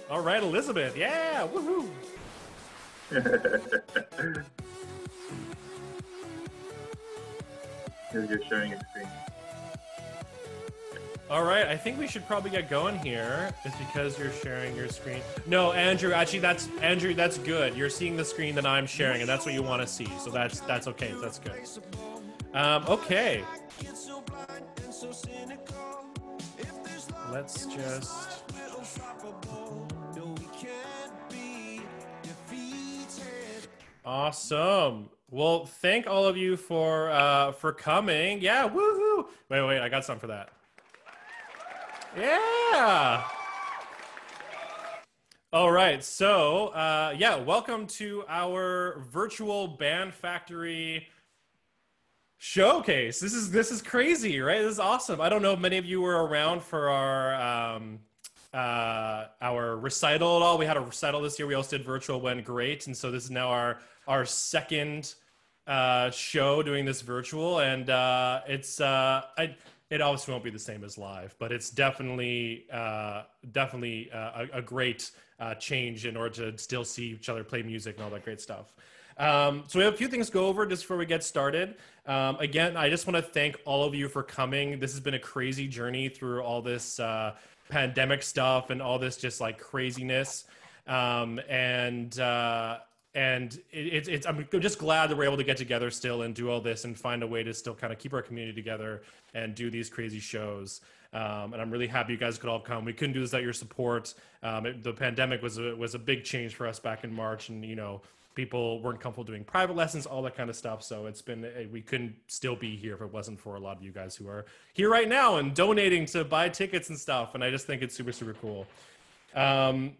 All right, Elizabeth. Yeah, woohoo. You're sharing a screen. All right, I think we should probably get going here. It's because you're sharing your screen. No, Andrew, actually, that's Andrew. That's good. You're seeing the screen that I'm sharing, and that's what you want to see. So that's okay. That's good. Okay. Let's just. Awesome. Well, thank all of you for coming. Yeah, woohoo! Wait, I got something for that. Yeah. All right, so yeah, welcome to our virtual Band Factory showcase. This is crazy, right? This is awesome. I don't know if many of you were around for our recital at all. We had a recital this year. We also did virtual, went great, and so this is now our second show doing this virtual, and it obviously won't be the same as live, but it's definitely a great change in order to still see each other play music and all that great stuff. So we have a few things to go over just before we get started. Again, I just want to thank all of you for coming. This has been a crazy journey through all this pandemic stuff and all this just like craziness. I'm just glad that we're able to get together still and do all this and find a way to still kind of keep our community together and do these crazy shows. And I'm really happy you guys could all come. We couldn't do this without your support. The pandemic was a big change for us back in March, and people weren't comfortable doing private lessons, all that kind of stuff. So we couldn't still be here if it wasn't for a lot of you guys who are here right now and donating to buy tickets and stuff. And I just think it's super, super cool. And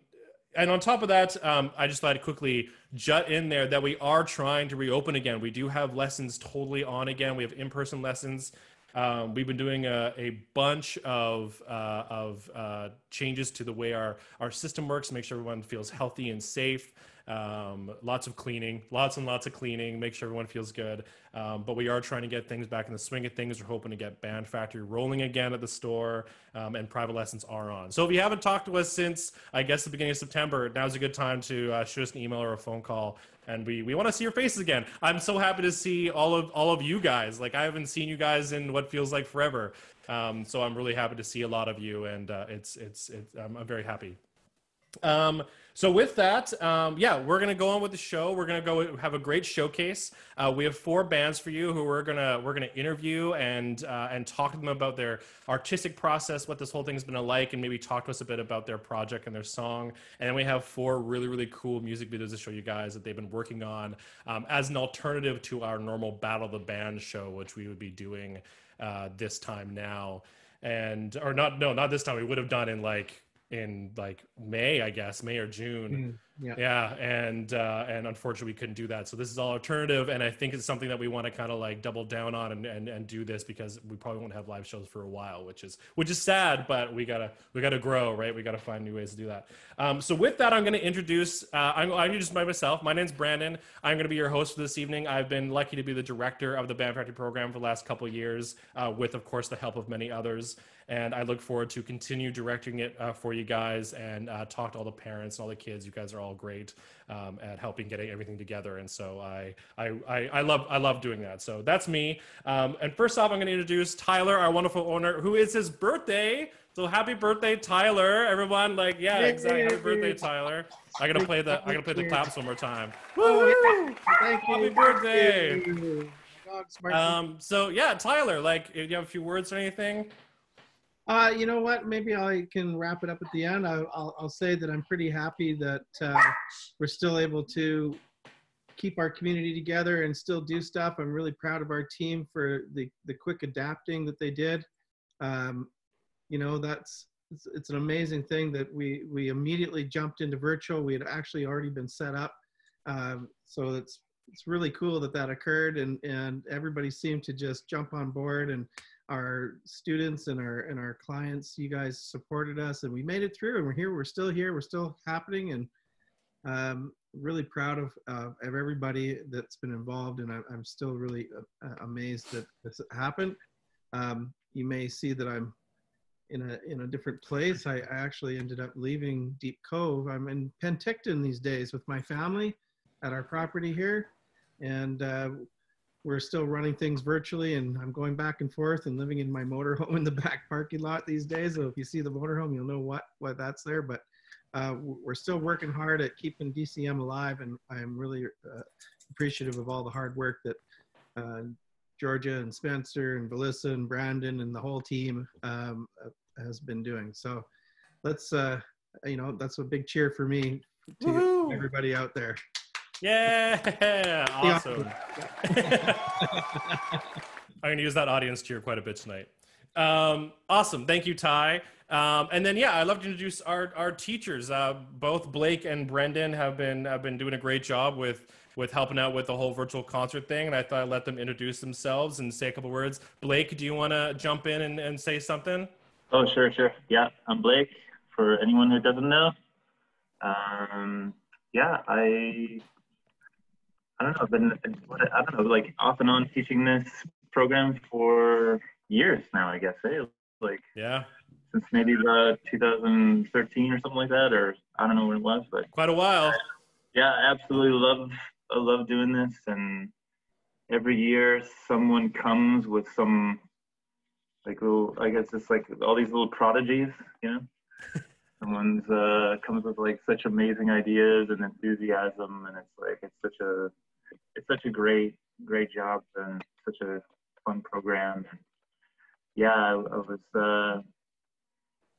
on top of that, I just thought I'd quickly jut in there that we are trying to reopen again. We do have lessons totally on again. We have in-person lessons. We've been doing a bunch of changes to the way our system works to make sure everyone feels healthy and safe. Lots of cleaning, lots and lots of cleaning, make sure everyone feels good. But we are trying to get things back in the swing of things. We're hoping to get Band Factory rolling again at the store, and private lessons are on. So if you haven't talked to us since, I guess, the beginning of September, now's a good time to shoot us an email or a phone call. And we want to see your faces again. I'm so happy to see all of you guys. Like, I haven't seen you guys in what feels like forever. So I'm really happy to see a lot of you, and I'm very happy. So with that, yeah, we're gonna go on with the show. We're gonna go have a great showcase. We have 4 bands for you who we're gonna interview and talk to them about their artistic process, what this whole thing's been like, and maybe talk to us a bit about their project and their song. And then we have 4 really, really cool music videos to show you guys that they've been working on as an alternative to our normal Battle of the Band show, which we would be doing this time now. Not this time. We would have done in May, I guess, May or June. Yeah, and unfortunately we couldn't do that. So this is all alternative, and I think it's something that we want to kind of like double down on and do this, because we probably won't have live shows for a while, which is sad, but we gotta grow, right? We gotta find new ways to do that. So with that, I'm gonna introduce I'm introduce myself. My name's Brandon. I'm gonna be your host for this evening. I've been lucky to be the director of the Band Factory program for the last couple of years, with of course the help of many others. And I look forward to continue directing it for you guys, and talk to all the parents and all the kids. You guys are all great at helping getting everything together, and so I love doing that. So that's me. And first off, I'm going to introduce Tyler, our wonderful owner, who is his birthday. So happy birthday, Tyler! Everyone, like, yeah, exactly. Happy birthday, Tyler! I gotta play the claps one more time. Oh, yeah. Thank you. Happy birthday! God, so yeah, Tyler, like, do you have a few words or anything? You know what? Maybe I can wrap it up at the end. I'll say that I'm pretty happy that we're still able to keep our community together and still do stuff. I'm really proud of our team for the quick adapting that they did. It's an amazing thing that we immediately jumped into virtual. We had actually already been set up, so it's really cool that occurred, and everybody seemed to just jump on board, and our students and our clients, you guys supported us, and we made it through, and we're still here, we're still happening, and really proud of everybody that's been involved, and I'm still really amazed that this happened. You may see that I'm in a different place. I actually ended up leaving Deep Cove. I'm in Penticton these days with my family at our property here, and we're still running things virtually, and I'm going back and forth and living in my motorhome in the back parking lot these days. So if you see the motorhome, you'll know what that's there. But we're still working hard at keeping DCM alive, and I'm really appreciative of all the hard work that Georgia and Spencer and Melissa and Brandon and the whole team has been doing. So let's, that's a big cheer for me to everybody out there. Yeah, awesome. I'm going to use that audience cheer quite a bit tonight. Awesome. Thank you, Ty. And then, yeah, I'd love to introduce our teachers. Both Blake and Brendan have been doing a great job with helping out with the whole virtual concert thing. And I thought I'd let them introduce themselves and say a couple words. Blake, do you want to jump in and say something? Oh, sure. Yeah, I'm Blake, for anyone who doesn't know. Yeah, I don't know, I've been, like off and on teaching this program for years now, I guess, like, yeah, since maybe 2013 or something like that, or I don't know when it was, but quite a while. Yeah, I absolutely love doing this, and every year someone comes with some, like, little, I guess it's like all these little prodigies, you know? Someone's comes with like such amazing ideas and enthusiasm, and it's like it's such a great job and such a fun program. And yeah, I was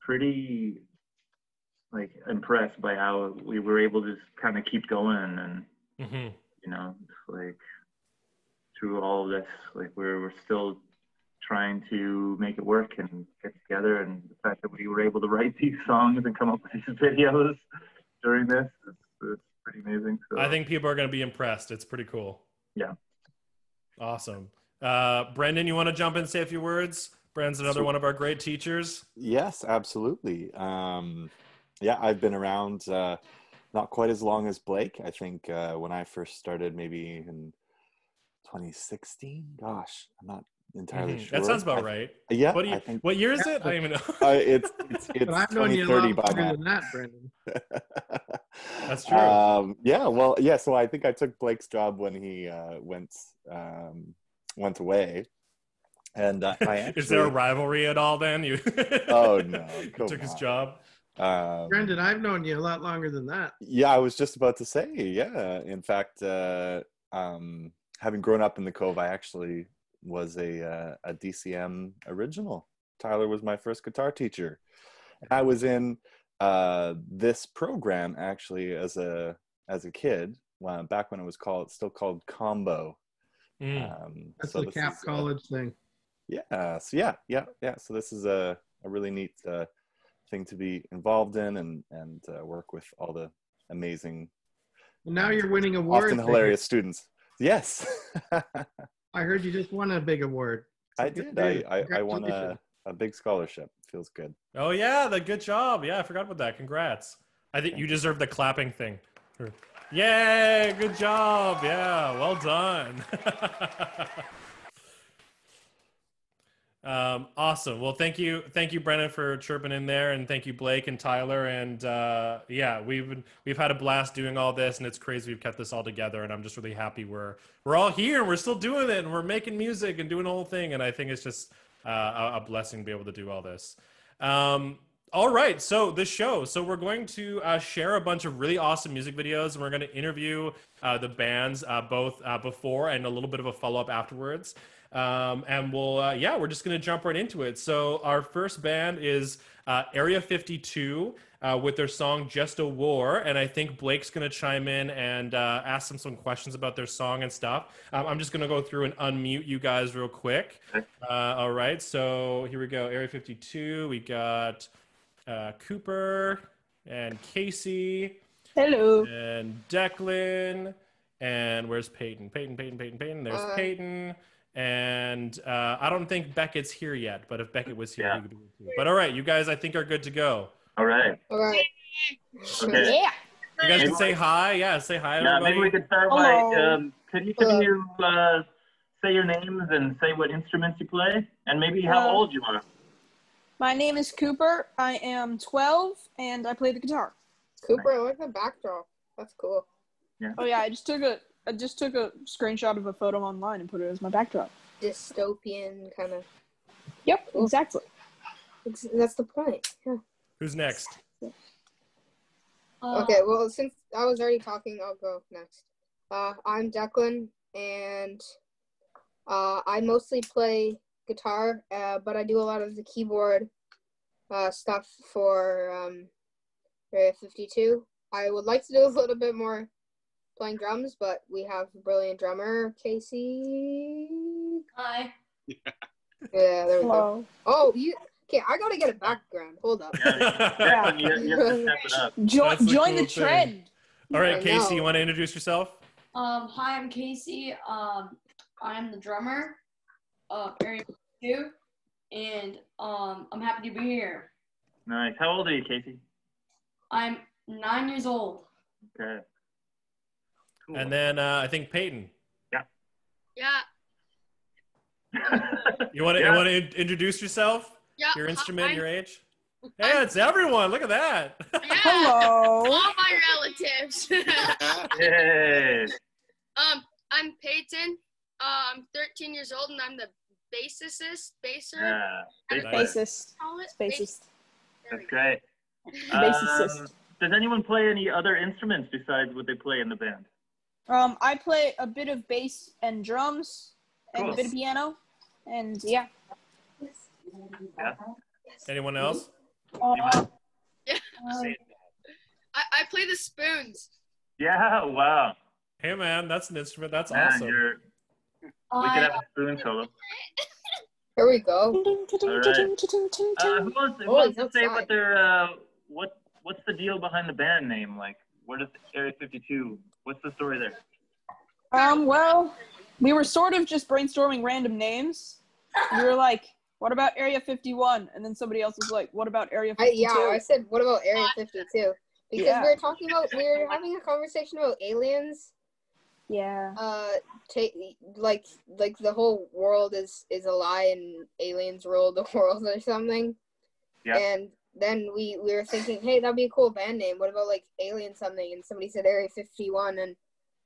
pretty like impressed by how we were able to just kind of keep going, and you know, like through all of this, like we're still trying to make it work and get together, and the fact that we were able to write these songs and come up with these videos during this, it's pretty amazing. So I think people are going to be impressed. It's pretty cool. Yeah. Awesome. Brendan, you want to jump in and say a few words? Brendan's another one of our great teachers. Yes, absolutely. Yeah, I've been around not quite as long as Blake. I think when I first started, maybe in 2016. Gosh, I'm not entirely sure. That sounds about right. Yeah. What year is it? I don't even know. It's but I've known you a lot longer than that, Brendan. That's true. Yeah. Well, yeah. So I think I took Blake's job when he went away, and I actually... Is there a rivalry at all? Then you? Oh no! You took his job. Brendan, I've known you a lot longer than that. Yeah, I was just about to say. Yeah. In fact, having grown up in the Cove, I actually was a DCM original. Tyler was my first guitar teacher. I was in this program actually as a kid, back when it was still called Combo. That's so the Cap College thing. Yeah. So yeah. So this is a really neat thing to be involved in and work with all the amazing. And now you're winning awards. Often hilarious students. Yes. I heard you just won a big award. I did. I won a big scholarship. Feels good. Oh yeah, good job. Yeah, I forgot about that. Congrats. I think you deserve the clapping thing. Yay, good job. Yeah, well done. Awesome. Well, thank you, Brennan, for chirping in there, and thank you, Blake and Tyler. And yeah, we've had a blast doing all this, and it's crazy we've kept this all together. And I'm just really happy we're all here, and we're still doing it, and we're making music and doing the whole thing. And I think it's just a blessing to be able to do all this. All right, so the show. So we're going to share a bunch of really awesome music videos, and we're going to interview the bands both before and a little bit of a follow-up afterwards. And we're just going to jump right into it. So our first band is Area 52 with their song Just a War. And I think Blake's going to chime in and ask them some questions about their song and stuff. I'm just going to go through and unmute you guys real quick. All right, so here we go. Area 52, we got Cooper and Casey. Hello. And Declan. And where's Peyton? Peyton. There's Peyton. And I don't think Beckett's here yet, but if Beckett was here, he could do it too. But all right, you guys, I think are good to go. All right. Okay. Yeah. You guys can say hi. Yeah, say hi, everybody. Maybe we could start by, can you say your names and say what instruments you play, and maybe how old you are? My name is Cooper. I am 12, and I play the guitar. Cooper, I like the backdrop. That's cool. Oh yeah, I just took a screenshot of a photo online and put it as my backdrop. Dystopian kind of. Yep, Cool. exactly. That's the point. Yeah. Who's next? Okay, well, since I was already talking, I'll go next. I'm Declan, and I mostly play guitar, but I do a lot of the keyboard stuff for Area 52. I would like to do a little bit more playing drums, but we have a brilliant drummer, Casey. Hi. Yeah, there we go. Hello. Oh, okay, I gotta get a background. Hold up. Declan, you have to step it up. Join That's the the cool thing. trend. All right, I Casey, know. you want to introduce yourself? Hi, I'm Casey. I'm the drummer of Area 2, and I'm happy to be here. Nice. How old are you, Casey? I'm 9 years old. Okay. Cool. And then I think Peyton. Yeah, You want to Yeah. introduce yourself? yeah. Your instrument, I'm- your age? Hey, it's everyone. Look at that. Yeah, Hello. all my relatives. Yay. I'm Peyton. I'm 13 years old, and I'm the baser. Yeah. Nice. Bassist. Call it Bassist. There we That's great. Bassist. Does anyone play any other instruments besides what they play in the band? I play a bit of bass and drums and Cool. a bit of piano, and yeah. Yeah. Anyone else? I play the spoons. Yeah. Wow. Hey, man, that's an instrument. That's Man, awesome. we could have a spoon solo. Here we go. Who wants he's to say what outside. their what's the deal behind the band name? Like, where does Area 52? What's the story there? Well, we were sort of just brainstorming random names. We were like, what about Area 51? And then somebody else was like, what about Area 52? I said, what about Area 52? Because Yeah. we were having a conversation about aliens. Yeah. Like the whole world is a lie and aliens rule the world or something. Yeah. And then we were thinking, hey, that'd be a cool band name. What about like alien something? And somebody said Area 51, and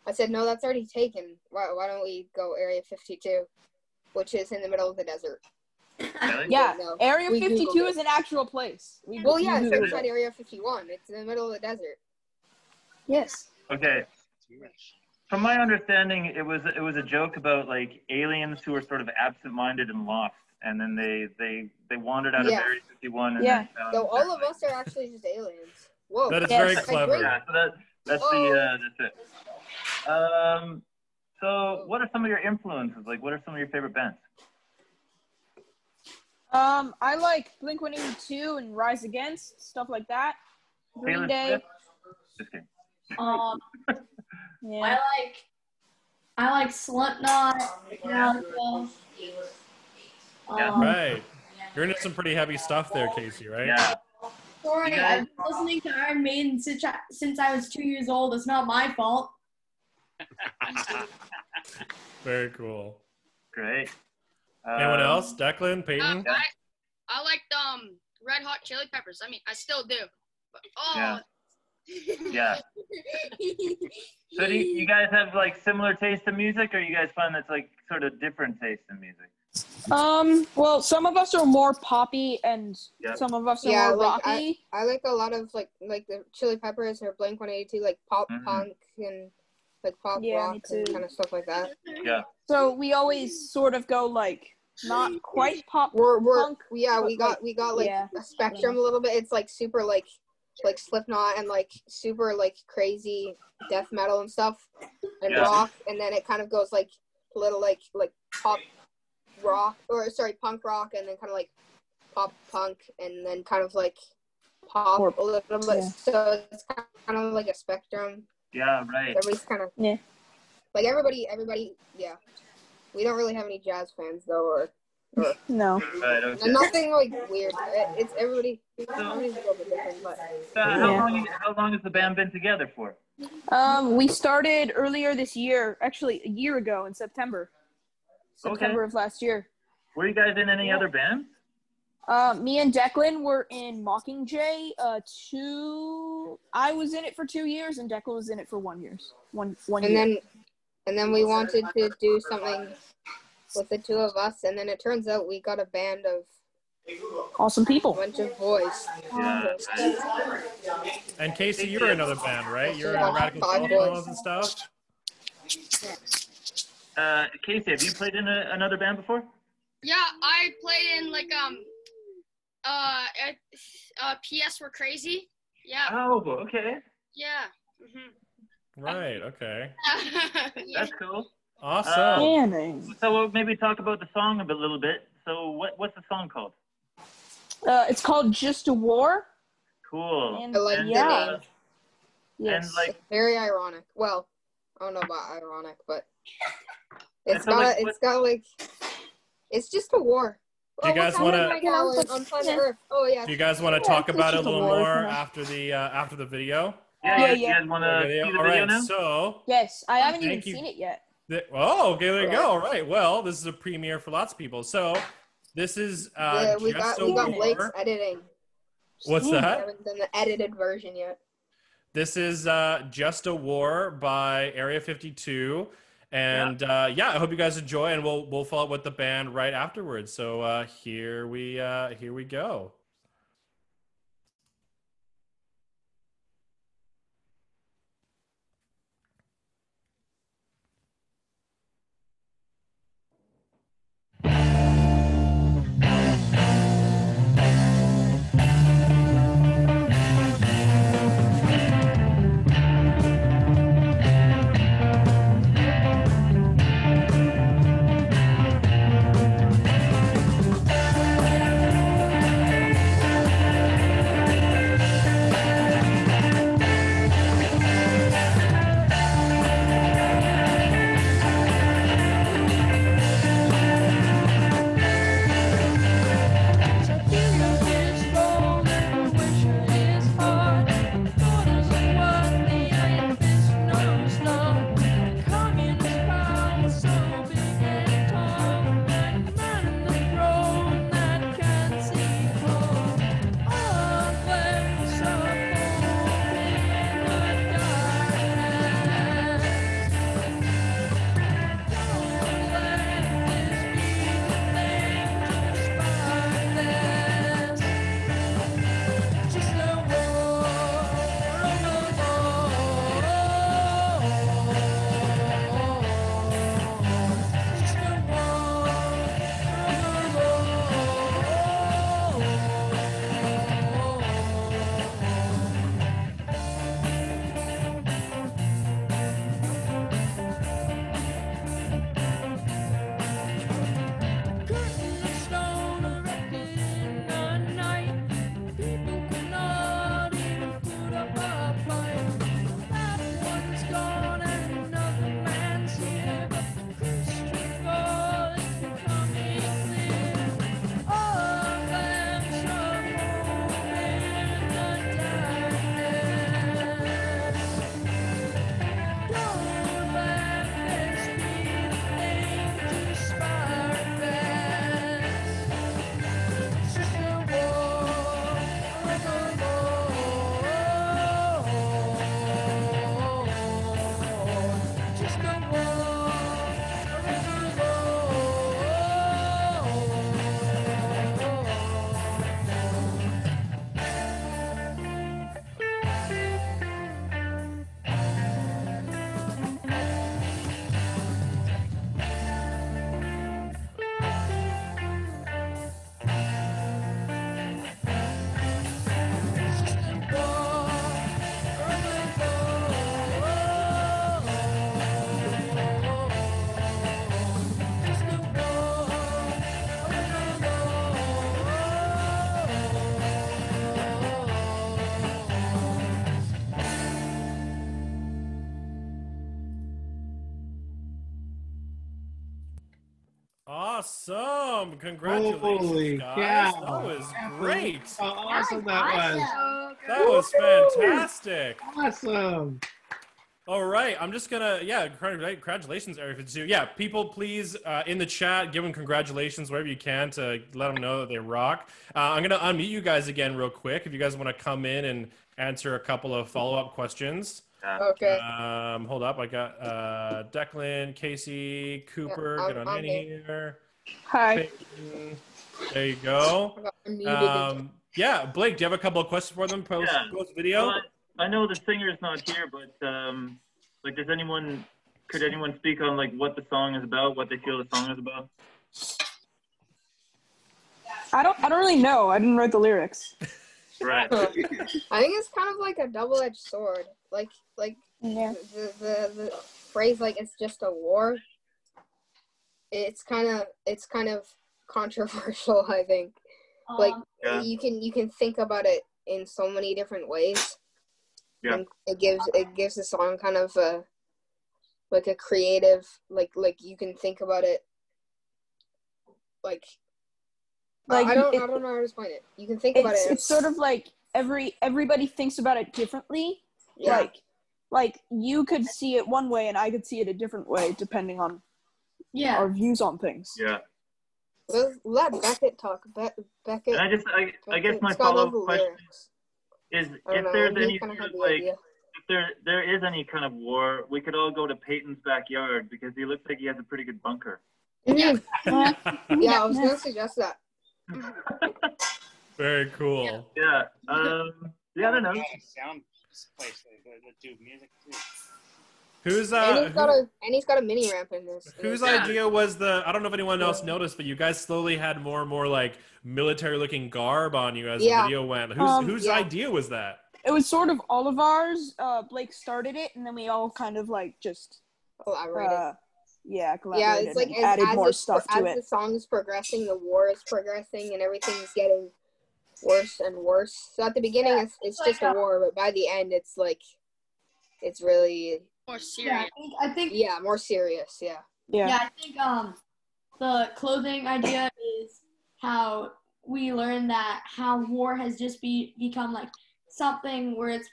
I said, no, that's already taken. Why don't we go Area 52, which is in the middle of the desert? Really? Yeah, No, Area we 52 Googled is an actual place. Well, yeah, we so Googled said it. Area 51. It's in the middle of the desert. Yes. Okay. From my understanding, it was a joke about like aliens who were sort of absent-minded and lost, and then they wandered out of Yeah. Area 51. And Yeah. then found So all that, of us are actually just aliens. Whoa. That is Yes. very Like, clever. Yeah, so that's it. So what are some of your influences? Like, what are some of your favorite bands? I like Blink-182 and Rise Against, stuff like that. Green Taylor Day. Swift? Just kidding. Yeah. I like Slipknot, Metallica. Yeah. Right. You're into some pretty heavy stuff there, Casey, right? Yeah. Sorry, You guys- I've been listening to Iron Maiden since I was 2 years old. It's not my fault. Very cool. Great. Anyone else? Declan, Peyton? I liked Red Hot Chili Peppers. I mean, I still do. But, Yeah. Yeah. So do you guys have like similar taste in music, or you guys find that's like sort of different taste in music? Well, some of us are more poppy and Yeah. some of us are Yeah, more like, rocky. I like a lot of like the Chili Peppers or Blink-182, like pop Mhm. punk and like pop Yeah, me rock and too. kind of stuff like that. Yeah. So we always sort of go like not quite pop We're punk. yeah, but, we got like yeah. a spectrum a little bit. It's like super like Slipknot and like super like crazy death metal and stuff and Yeah. rock, and then it kind of goes like a little like pop rock, or sorry, punk rock, and then kind of like pop punk, and then kind of like pop Or- a little bit. yeah. So it's kind of like a spectrum. Yeah. Right. Everybody's kind of Yeah. like everybody. Yeah. We don't really have any jazz fans though, or No. Right. Okay. nothing like weird. It's everybody. Everybody's a little bit different, but So how long has the band been together for? We started earlier this year, actually a year ago in September. September of last year. Were you guys in any other bands? Me and Declan were in Mockingjay. I was in it for 2 years, and Declan was in it for 1 year. One And year. then we wanted to do something with the two of us, and then it turns out we got a band of Awesome a people. bunch of boys. Yeah. And Casey, you're in another band, right? You're in Yeah, Radical 5 Fellows boys. and stuff. Casey, have you played in another band before? Yeah, I played in like PS We're Crazy. Yeah. Oh, okay. Yeah. Mhm. Right. Okay. That's cool. Awesome. Jamming. So we'll maybe talk about the song a little bit. So what's the song called? It's called Just a War. Cool. And I like the name. Yes. And like, It's very ironic. Well, I don't know about ironic, but And so, like, it's just a war. Do you guys want to? Right now on planet Earth. Oh yeah. Do you guys want to Yeah, talk it's about it a just a little war, more you know. after the video? yeah, Yeah. you guys want to see the All video right. now? So. Yes, I haven't even Thank you. seen it yet. Oh, okay. There you go. All right. Well, this is a premiere for lots of people. So, this is we Just got a Blake's War. editing. What's We that? haven't done the edited version yet. This is Just a War by Area 52. And yeah, I hope you guys enjoy, and we'll follow up with the band right afterwards. So here we go. Awesome! Congratulations, Holy guys. cow. That was great. How awesome that was. That was fantastic. Awesome. All right, I'm just gonna, congratulations, Area 52. Yeah, people, please in the chat, give them congratulations wherever you can to let them know that they rock. I'm gonna unmute you guys again real quick if you guys want to come in and answer a couple of follow-up questions. Okay. Hold up, I got Declan, Casey, Cooper, get on I'm in here. Hi. Peyton. There you go. I got unmuted. Yeah, Blake, do you have a couple of questions for them post video? Well, I know the singer is not here, but like, could anyone speak on like what the song is about, what they feel the song is about? I don't really know. I didn't write the lyrics. Right. I think it's kind of like a double-edged sword. Like Yeah. the phrase like it's just a war. It's kind of controversial, I think. Like Yeah. you can think about it in so many different ways. Yeah. And it gives the song kind of a creative, like you can think about it like I don't know how to explain it. You can think about it. It's sort of like everybody thinks about it differently. Yeah. Like you could see it one way and I could see it a different way depending on our views on things. Yeah. Let Beckett talk. Beckett. And I guess my follow-up question is if there's any kind of sort of like if there is any kind of war, we could all go to Peyton's backyard because he looks like he has a pretty good bunker. Yeah, I was gonna suggest that. Very cool. Yeah. Yeah, I don't know. Sound place that do music too. Who's he's got a mini ramp in this. Whose idea was I don't know if anyone else noticed, but you guys slowly had more and more like military looking garb on you as the video went. Whose idea was that? It was sort of all of ours. Blake started it and then we all kind of like just collaborated. Collaborated. It's like and added more stuff to it. As the song is progressing, the war is progressing, and everything's getting worse and worse. So at the beginning, it's just a war, but by the end, it's like it's really more serious. I think more serious. Yeah. I think the clothing idea is how we learn that how war has just become like something where it's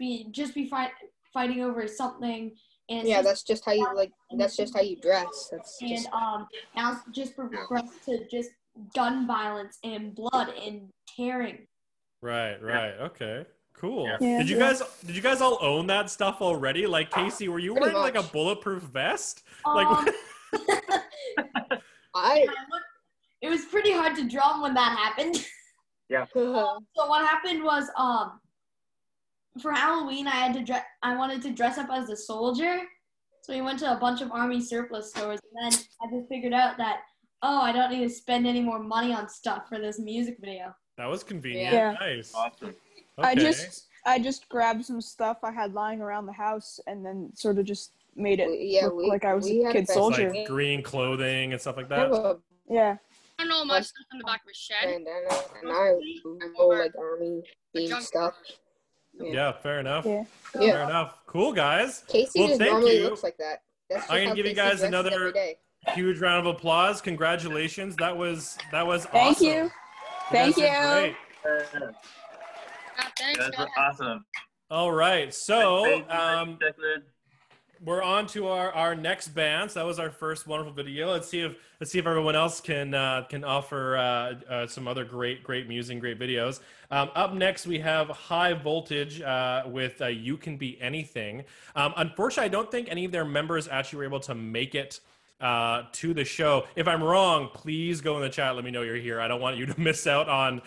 fighting over something. And that's just how you that's just how you dress. Now it's just progressed to just gun violence and blood and tearing. Right. Okay. Cool. Yeah. Did you guys all own that stuff already? Like Casey, were you wearing like a bulletproof vest? It was pretty hard to draw when that happened. Yeah. So what happened was for Halloween I wanted to dress up as a soldier. So we went to a bunch of army surplus stores and then I just figured out that I don't need to spend any more money on stuff for this music video. That was convenient. Yeah. Nice. Awesome. Okay. I just grabbed some stuff I had lying around the house and then sort of just made it look like I was a kid soldier. Like green clothing and stuff like that. Yeah. I don't know my stuff in the back of a shed. And I like army themed stuff. Yeah, fair enough. Yeah. Fair enough. Cool, guys. Casey just normally looks like that. That's I'm gonna give you guys another huge round of applause. Congratulations. That was awesome. Thank you. Thank you. Great. Thanks, That's guys. awesome. All right. So Declan. we're on to our next band. So that was our first wonderful video. Let's see if everyone else can offer some other great music, great videos. Up next we have High Voltage with You Can Be Anything. Unfortunately, I don't think any of their members actually were able to make it to the show. If I'm wrong, please go in the chat. Let me know you're here. I don't want you to miss out on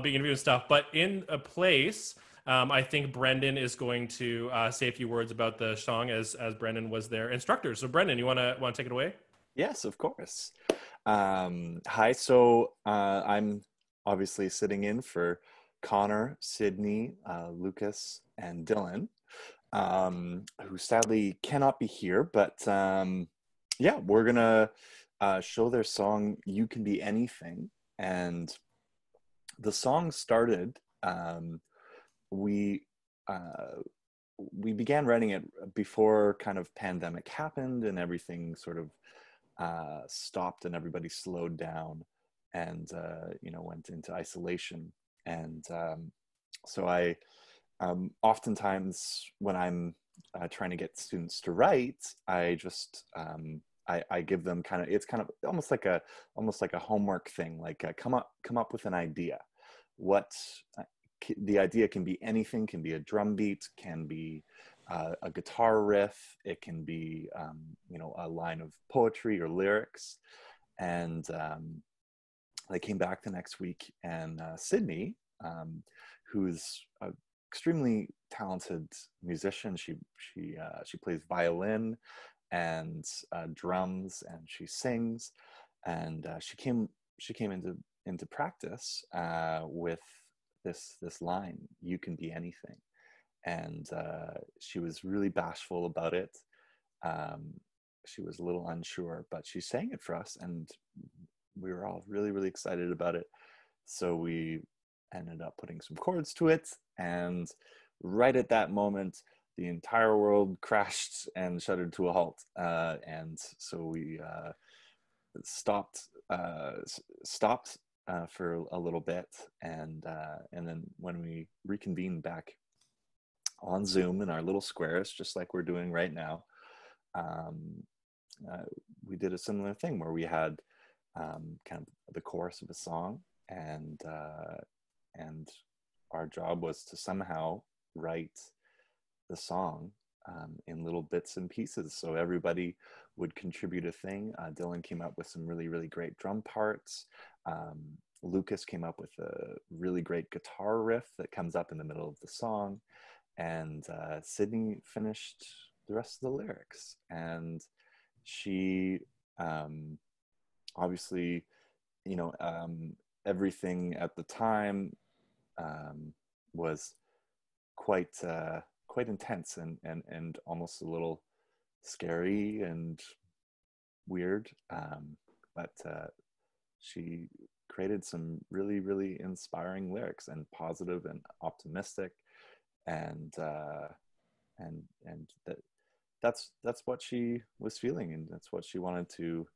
being interviewed and stuff. But in a place. I think Brendan is going to say a few words about the song as Brendan was their instructor. So Brendan, you want to take it away? Yes, of course. Hi. So I'm obviously sitting in for Connor, Sydney, Lucas, and Dylan, who sadly cannot be here. But we're gonna show their song "You Can Be Anything," and the song started. We began writing it before kind of pandemic happened and everything sort of stopped and everybody slowed down and went into isolation. And so I oftentimes when I'm trying to get students to write, I just I give them it's kind of almost like a homework thing, like come up with an idea. What the idea can be anything, can be a drum beat, can be a guitar riff, it can be a line of poetry or lyrics. And they came back the next week, and Sydney, who's an extremely talented musician, she plays violin and drums, and she sings, and she came into practice with this line, "You can be anything," and she was really bashful about it. She was a little unsure, but she sang it for us, and we were all really, really excited about it. So we ended up putting some chords to it, and right at that moment, the entire world crashed and shuddered to a halt. And so we stopped for a little bit, and then when we reconvened back on Zoom in our little squares, just like we're doing right now, we did a similar thing where we had kind of the chorus of a song, and our job was to somehow write the song in little bits and pieces. So everybody would contribute a thing. Dylan came up with some really, really great drum parts. Lucas came up with a really great guitar riff that comes up in the middle of the song. And Sydney finished the rest of the lyrics. And she obviously, everything at the time was quite intense and almost a little scary and weird, but she created some really, really inspiring lyrics, and positive and optimistic, and that's what she was feeling, and that's what she wanted to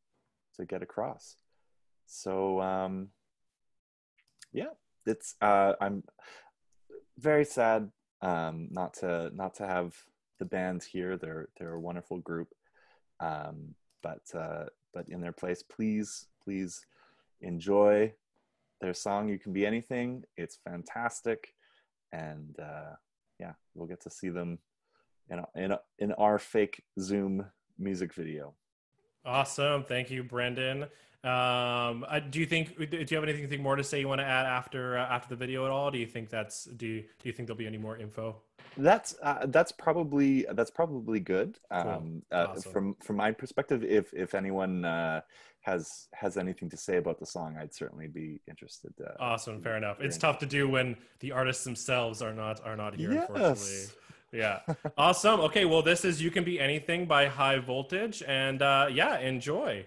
get across. So yeah, it's I'm very sad not to have the band here. They're a wonderful group, but in their place, please enjoy their song "You Can Be Anything." It's fantastic, and yeah, we'll get to see them in our fake Zoom music video. Awesome, thank you, Brendan. Do you have anything more to say you want to add after the video at all? Do you think do you think there'll be any more info? That's probably good. Cool. Awesome. From my perspective, if anyone has anything to say about the song, I'd certainly be interested. Awesome, fair enough. It's tough to do when the artists themselves are not here, yes. Unfortunately. Yeah. Awesome. Okay, well, this is "You Can Be Anything" by High Voltage, and yeah, enjoy.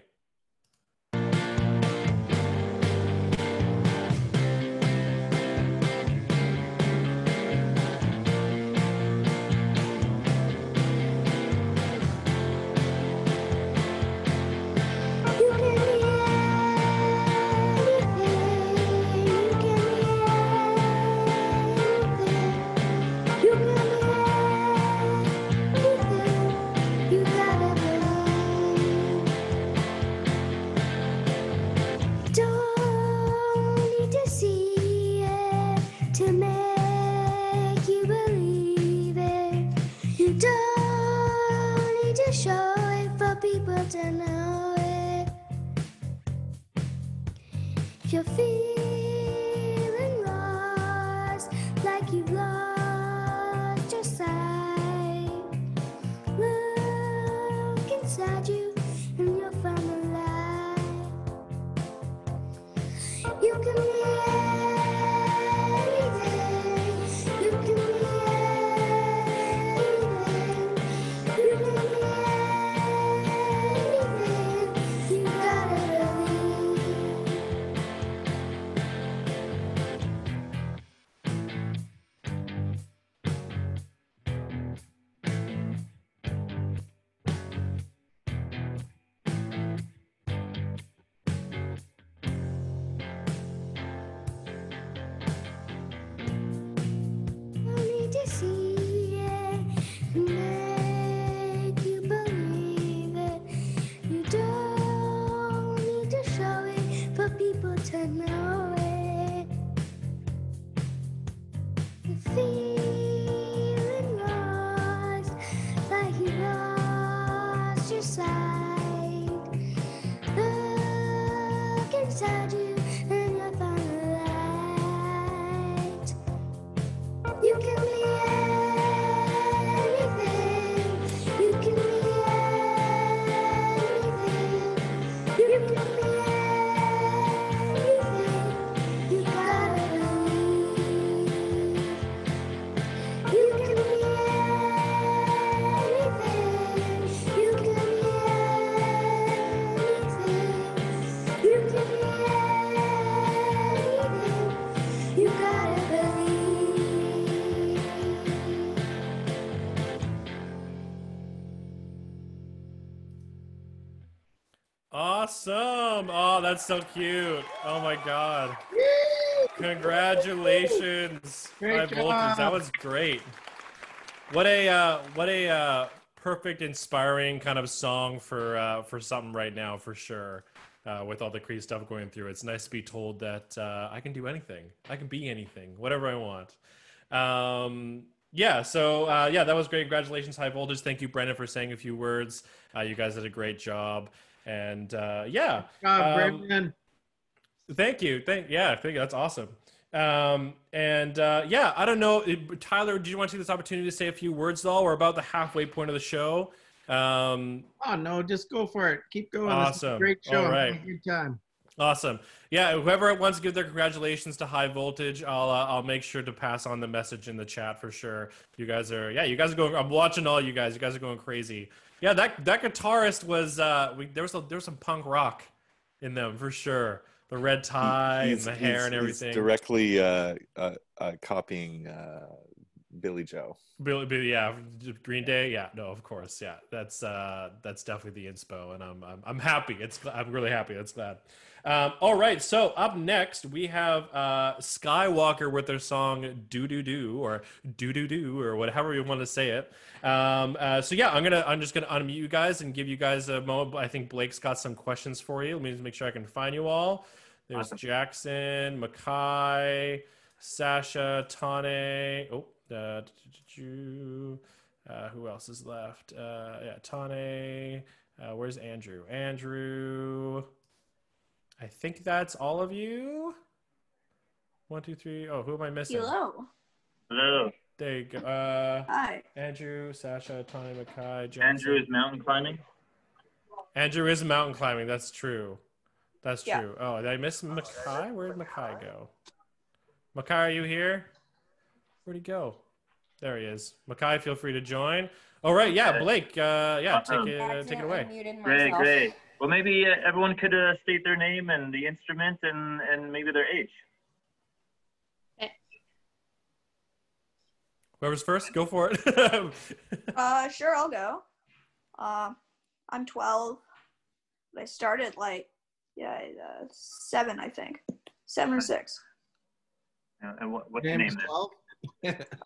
You're feeling lost, like you've lost your sight. Look inside you and you'll find the light. You can be anything. You can be anything. You can be anything. You gotta believe. inside. Look inside you and you'll find the light. You can be anything. You can be anything. You can be anything. You gotta believe. You can be anything. You can be anything. You can be anything. You gotta believe. Awesome. Oh, that's so cute. Oh my God. Congratulations. Great High Voltage. That job. was great. What a perfect, inspiring kind of song for something right now, for sure. With all the crazy stuff going through, it's nice to be told that I can do anything. I can be anything, whatever I want. Yeah. So yeah, that was great. Congratulations, High Voltage. Thank you, Brendan, for saying a few words. You guys did a great job. And yeah. Brendan. Thank you. Thank you. That's awesome. Yeah, I don't know. Tyler, do you want to take this opportunity to say a few words, though? We're about the halfway point of the show. Oh, no, just go for it. Keep going. This is a Awesome. great show. All I'm right. having a good time. Awesome. Yeah, whoever wants to give their congratulations to High Voltage, I'll make sure to pass on the message in the chat for sure. You guys are going. I'm watching all you guys. You guys are going crazy. Yeah, that guitarist was there was some punk rock in them for sure. The red tie and the hair and everything. He's directly copying Billy Joe. Billy, yeah, Green Day, yeah, no, of course, yeah. That's definitely the inspo, and I'm happy. I'm really happy. That's glad. All right, so up next we have Skywalker with their song "Do Do Do" or "Do Do Do" or whatever you want to say it. So yeah, I'm just gonna unmute you guys and give you guys a moment. I think Blake's got some questions for you. Let me just make sure I can find you all. There's Awesome. Jackson, Makai, Sasha, Tane. Oh, who else is left? Yeah, Tane. Where's Andrew? Andrew. I think that's all of you. 1, 2, 3. Oh, who am I missing? Hello. Hello. There you go. Hi. Andrew, Sasha, Tane, Makai, Jackson. Andrew is mountain climbing. Andrew is mountain climbing. That's true. That's Yeah. true. Oh, did I miss Makai? Where did Makai go? Makai, are you here? Where'd he go? There he is. Makai, feel free to join. All right, yeah, Blake, yeah, take it away. Great. Well, maybe everyone could state their name and the instrument and maybe their age. Whoever's first, go for it. Sure, I'll go. I'm 12. I started 7, I think. 7 or 6. And what's your name? 12?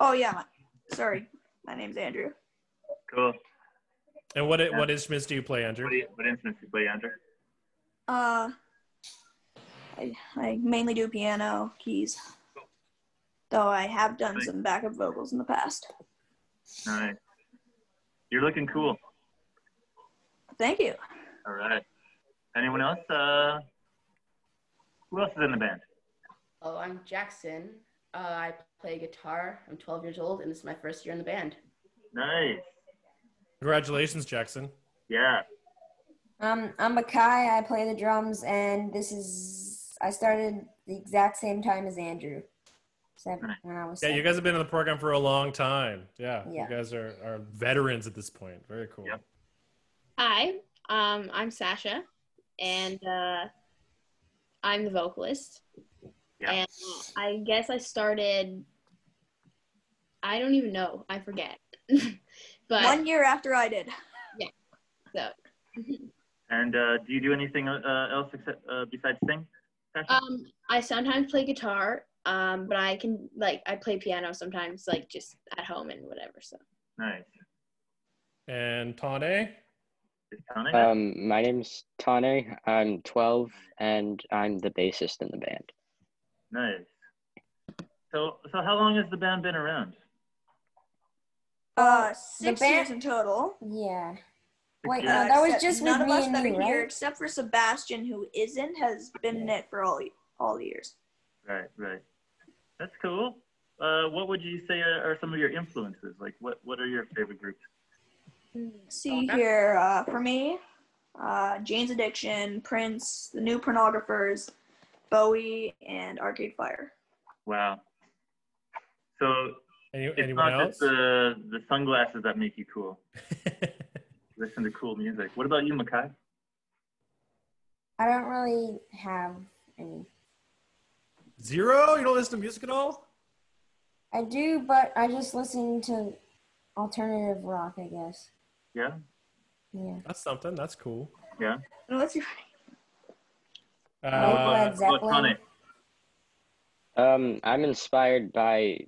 Oh yeah, sorry. My name's Andrew. Cool. And what instruments do you play, Andrew? What instruments do you play, Andrew? I mainly do piano, keys. Though I have done some backup vocals in the past. Nice. You're looking cool. Thank you. All right. Anyone else? Who else is in the band? Oh, I'm Jackson. I play guitar. I'm 12 years old, and this is my first year in the band. Nice. Congratulations, Jackson. Yeah. I'm Makai. I play the drums, and I started the exact same time as Andrew. When I was 7. You guys have been in the program for a long time. Yeah. Yeah. You guys are veterans at this point. Very cool. Yep. Hi, I'm Sasha, and I'm the vocalist. Yeah. And I guess I started, I don't even know, I forget. But 1 year after I did. Yeah. So. And do you do anything else except besides sing, Sasha? I sometimes play guitar, but I can I play piano sometimes, just at home and whatever. So. Nice. And Tane? My name's Tane. I'm 12, and I'm the bassist in the band. Nice. So how long has the band been around? 6 years in total. Yeah. Wait, Yeah. no, that was Except just none with of me us and that are you, here, right? except for Sebastian, who isn't, has been in it for all the years. Right. That's cool. What would you say are some of your influences? Like, what are your favorite groups? See here, for me, Jane's Addiction, Prince, The New Pornographers, Bowie, and Arcade Fire. Wow. So it's anyone not else? just the sunglasses that make you cool. Listen to cool music. What about you, Makai? I don't really have any. Zero? You don't listen to music at all? I do, but I just listen to alternative rock, I guess. Yeah. Yeah. That's something. That's cool. Yeah. No, that's your. Led Zeppelin. I'm inspired by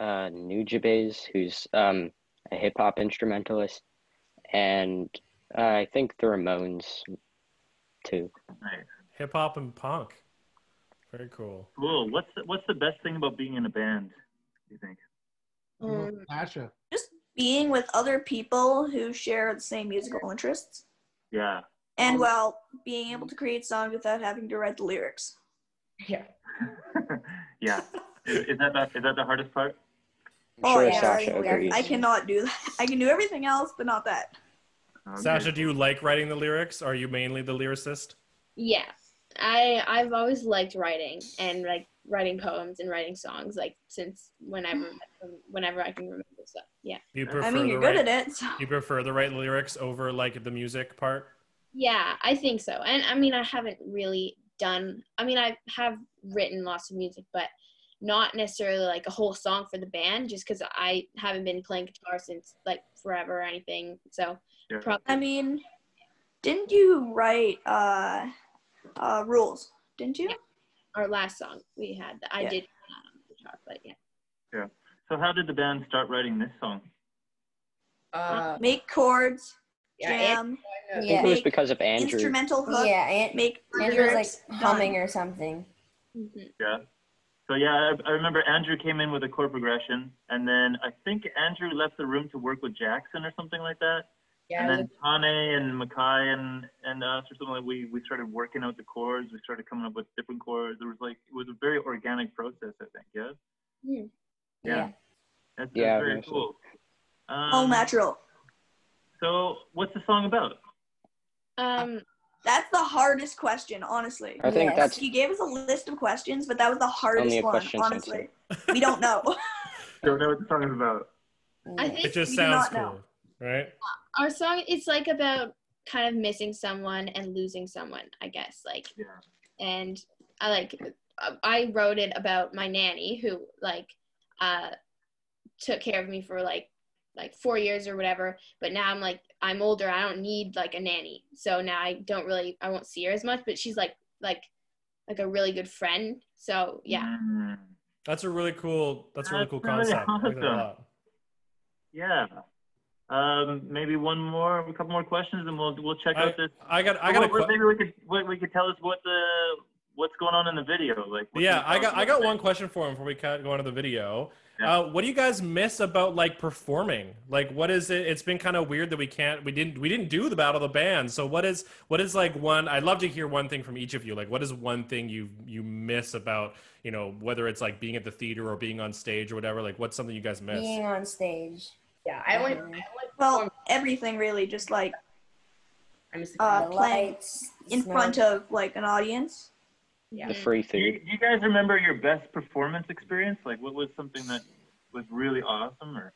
Nujabes, who's a hip hop instrumentalist, and I think the Ramones too. Nice. Hip hop and punk. Very cool. Cool. What's the best thing about being in a band, do you think? Asha. Just being with other people who share the same musical interests. Yeah. And well, being able to create songs without having to write the lyrics. Yeah. Yeah. Is that the hardest part? I'm sure Sasha agrees. I cannot do that. I can do everything else, but not that. Okay. Sasha, do you like writing the lyrics? Are you mainly the lyricist? Yeah, I've always liked writing and like writing poems and writing songs like since whenever I can remember stuff. Yeah. Do you prefer I mean, you're the good right- at it. So. Do you prefer the right lyrics over like the music part? Yeah, I think so. And I mean, I haven't really done. I mean, I have written lots of music, but not necessarily like a whole song for the band, just because I haven't been playing guitar since like forever or anything. So Yeah. probably. I mean, didn't you write Rules? Didn't you? Yeah. Our last song we had, I did on guitar, but yeah. Yeah. So how did the band start writing this song? Make chords, Yeah, jam. I think it was because of Andrew. Instrumental hook. Yeah, make Andrew was like lyrics, humming done. or something. Yeah. So yeah, I remember Andrew came in with a chord progression, and then I think Andrew left the room to work with Jackson or something like that. Yeah. And then Tane and Makai and us or something like we started working out the chords. We started coming up with different chords. It was a very organic process, I think. Yeah. Yeah. That's very cool. All natural. So what's the song about? That's the hardest question, honestly. I think that's You gave us a list of questions, but that was the hardest only a one, question honestly. We don't know. Don't know what the song is about. I think It just we do sounds not know. cool, right? our song, it's like about kind of missing someone and losing someone, I guess. Like, Yeah. and I wrote it about my nanny who took care of me for like 4 years or whatever, but now I'm older, I don't need like a nanny, so now I won't see her as much, but she's like a really good friend, so yeah. That's a really cool really concept. I like that a awesome. lot. Yeah. Maybe a couple more questions, and we'll check out this. I got a maybe we could tell us what's going on in the video. Like, yeah, I got one question for him before we go on to the video. Yeah. What do you guys miss about like performing? Like, what is it? It's been kind of weird that we didn't do the Battle of the Bands. So what is like one? I'd love to hear one thing from each of you. Like, what is one thing you miss about, whether it's like being at the theater or being on stage or whatever? Like, what's something you guys miss? Being on stage. Yeah, I only Well, everything really, just like the playing lights, in front of like an audience. Yeah. the free Do food. you guys remember your best performance experience? Like, what was something that was really awesome? Or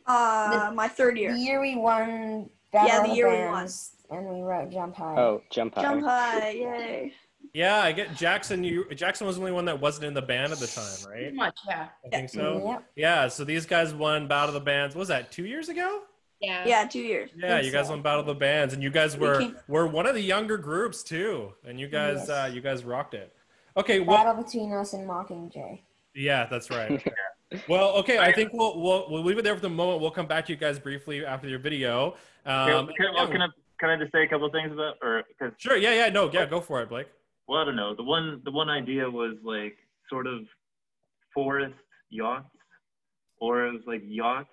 My third year. The year we won Battle of the year we won. Bands, and we wrote Jump High. Oh, Jump High. Jump high, yay. Yeah, I get Jackson. Jackson was the only one that wasn't in the band at the time, right? Pretty much, yeah. I think so. Yep. Yeah, so these guys won Battle of the Bands. What was that, 2 years ago? Yeah. Yeah, 2 years. Yeah, you guys won Battle of the Bands, and you guys were one of the younger groups too, and you guys Yes. you guys rocked it. Okay, well, Battle between us and Mockingjay. yeah, that's right. Well, okay, I think we'll leave it there for the moment. We'll come back to you guys briefly after your video. Can I just say a couple of things about, or because sure, yeah, go for it, Blake. Well, I don't know. The one idea was like sort of forest yachts, or it was like yachts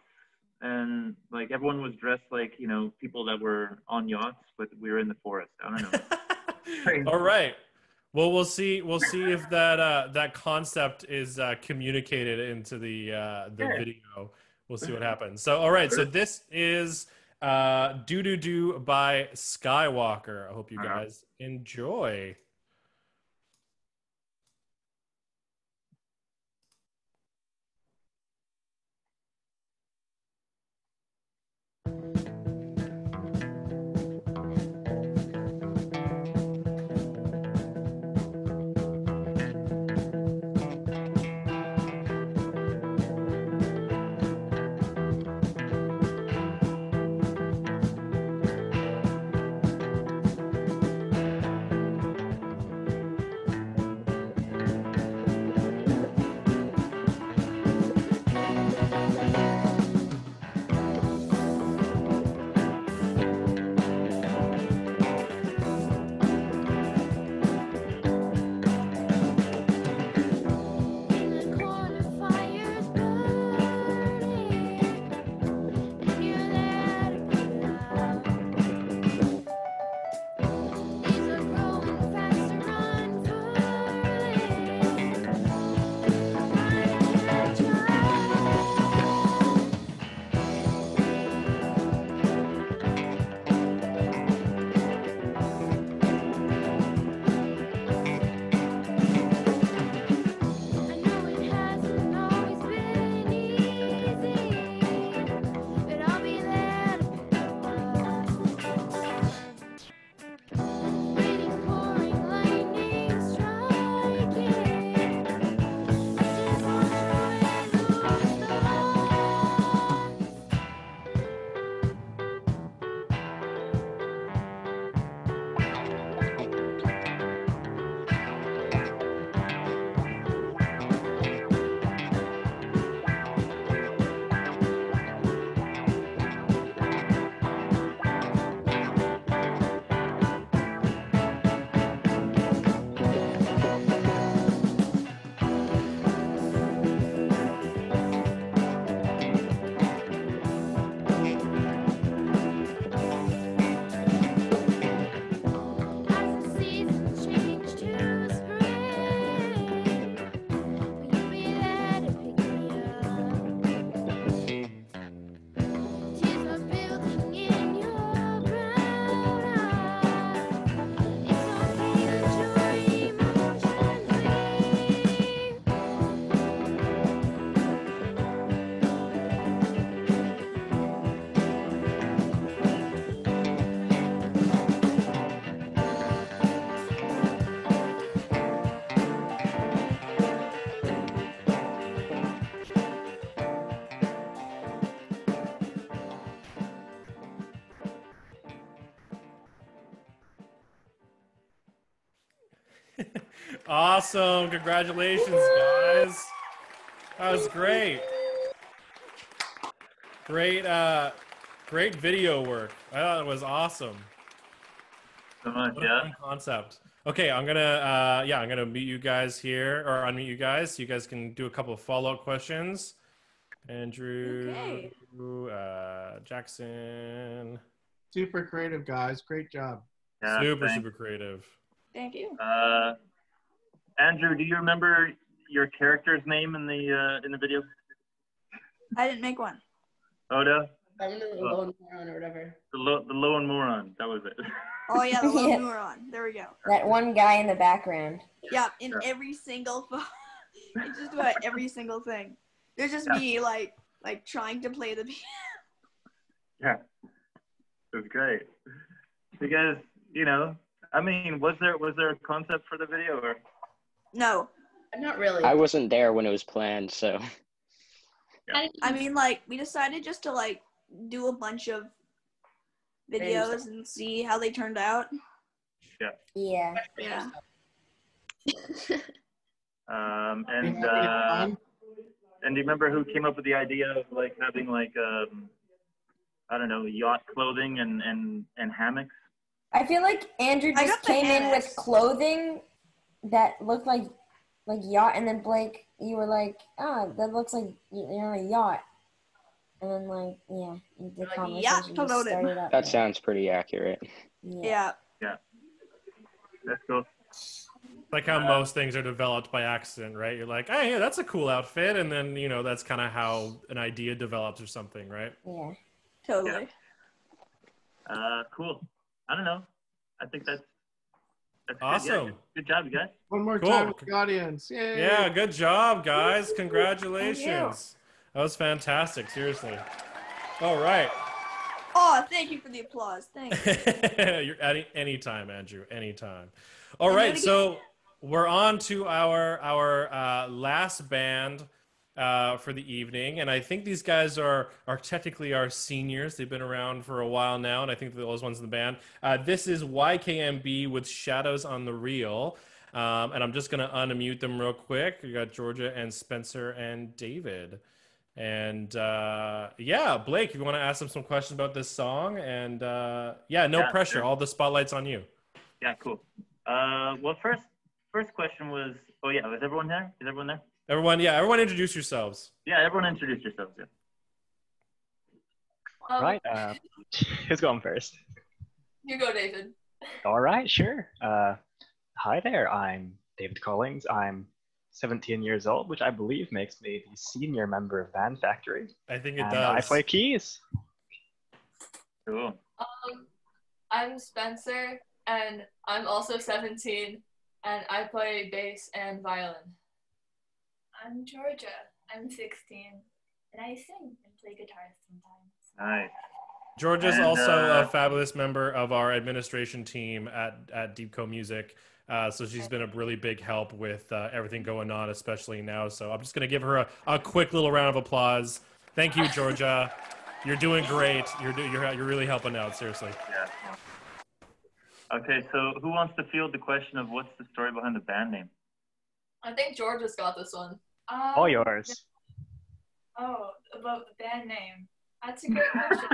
and like everyone was dressed like, you know, people that were on yachts, but we were in the forest. I don't know. All right. Well, we'll see. We'll see if that concept is communicated into the video. We'll see what happens. So, all right. So this is "Do Do Do" by Skywalker. I hope you guys enjoy. Awesome. Congratulations, guys. That was great. Great video work. I thought it was awesome. So much, What a fun concept. Okay, I'm gonna meet you guys here, or unmute you guys. So you guys can do a couple of follow-up questions. Andrew, Jackson. Super creative, guys. Great job. Yeah, super creative. Thank you. Andrew, do you remember your character's name in the video? I didn't make one. Oda? I remember the lone moron or whatever. The lone moron. That was it. Oh yeah, the Yeah. lone moron. There we go. That one guy in the background. Yeah, in every single it's just about every single thing. There's just me like trying to play the piano. Yeah, it was great. Because I mean, was there a concept for the video or? No. Not really. I wasn't there when it was planned, so. Yeah. I mean, we decided just to do a bunch of videos and see how they turned out. Yeah. Yeah. Yeah. And do you remember who came up with the idea of having I don't know, yacht clothing and hammocks? I feel like Andrew just came in with clothing that looked like yacht, and then Blake, you were like, that looks like a yacht. And then like the Like, conversation yeah, just promote him. started up. That sounds pretty accurate. Yeah. Yeah. That's cool. Like how most things are developed by accident, right? You're like, hey, that's a cool outfit, and then that's kind of how an idea develops or something, right? Yeah. Totally. Cool. I don't know. I think that's Awesome. Good. Good job, you guys. One more Cool. time with the audience. Yay. Yeah, good job, guys. Congratulations. That was fantastic. Seriously. All right. Oh, thank you for the applause. Thank you. You're anytime, Andrew. Anytime. All right, so we're on to our last band for the evening, and I think these guys are technically our seniors. They've been around for a while now, and I think they're those ones in the band. This is YKMB with Shadows on the Reel, and I'm just gonna unmute them real quick. We got Georgia and Spencer and David. And Blake, if you want to ask them some questions about this song, and no pressure. Sure. All the spotlight's on you. Yeah, cool. Well, first question was, was everyone there? Is everyone there? Everyone introduce yourselves. Yeah, everyone introduce yourselves. Yeah. All right. Who's going first? You go, David. All right, sure. Hi there. I'm David Collings. I'm 17 years old, which I believe makes me the senior member of Band Factory. I think it and does. I play keys. Cool. I'm Spencer, and I'm also 17, and I play bass and violin. I'm Georgia. I'm 16, and I sing and play guitar sometimes. Nice. Georgia's also a fabulous member of our administration team at Deepco Music. So she's been a really big help with everything going on, especially now. So I'm just going to give her a quick little round of applause. Thank you, Georgia. You're doing great. You're really helping out, seriously. Yeah. Okay, so who wants to field the question of what's the story behind the band name? I think Georgia's got this one. All yours. Oh, about the band name. That's a great question.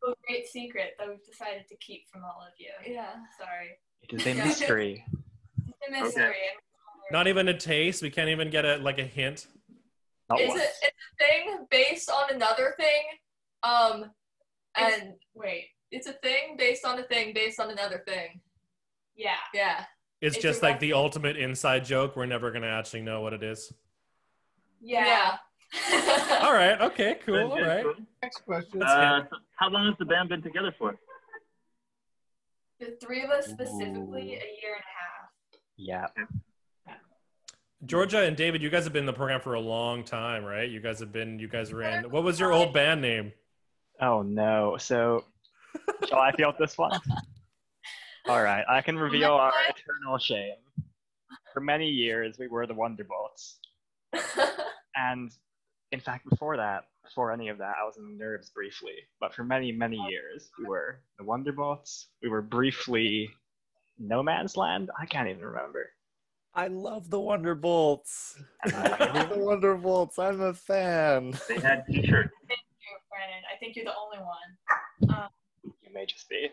A great secret that we've decided to keep from all of you. Yeah. Sorry. It is a mystery. It's a mystery. Okay. Not even a taste. We can't even get a hint. It's a thing based on another thing. It's a thing based on a thing based on another thing. Yeah. Yeah. It's just like the ultimate inside joke. We're never going to actually know what it is. Yeah. All right. Okay, cool. Good, All right. cool. Next question. So how long has the band been together for? The three of us specifically, a year and a half. Yeah. Georgia and David, you guys have been in the program for a long time, right? You guys were in. What was your old band name? Oh no. So shall I field this one? All right. I can reveal our eternal shame. For many years, we were the Wonderbolts. And in fact, before any of that, I was in the Nerves briefly. But for many, many years, we were the Wonderbolts. We were briefly No Man's Land. I can't even remember. I love the Wonderbolts. The Wonderbolts. I'm a fan. They had t-shirts. Thank you, Brandon. I think you're the only one. You may just be.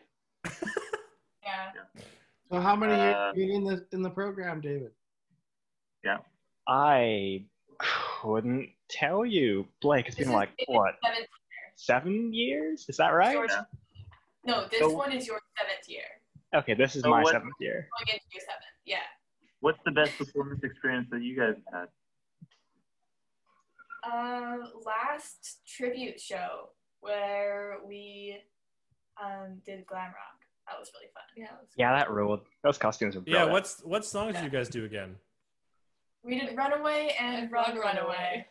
Yeah. So how many years have you been in the program, David? Yeah. I couldn't tell you. Blake, it's been like, what, 7 years? Is that right? No, this one is your 7th year. Okay, this is my 7th year. Going into your 7th, yeah. What's the best performance experience that you guys have had? Last tribute show where we did glam rock. That was really fun. Yeah, that ruled. Those costumes were Yeah, brilliant. what songs did you guys do again? We did Runaway and Run Runaway.